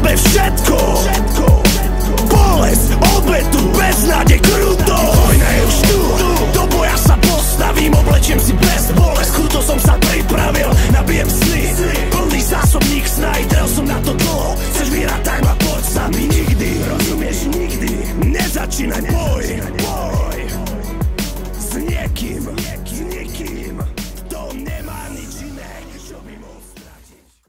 sebe všetko. Bolesť, obetu, beznádej, kruto. Vojna je už tu, do boja sa postavím. Oblečiem si bez bolesť, kruto som sa pripravil. Nabijem sny, plný zásobník sna. Idel som na to dlho, chceš vyhrať, tak ma poď sami. Nikdy, rozumieš, nikdy nezačínaj boj.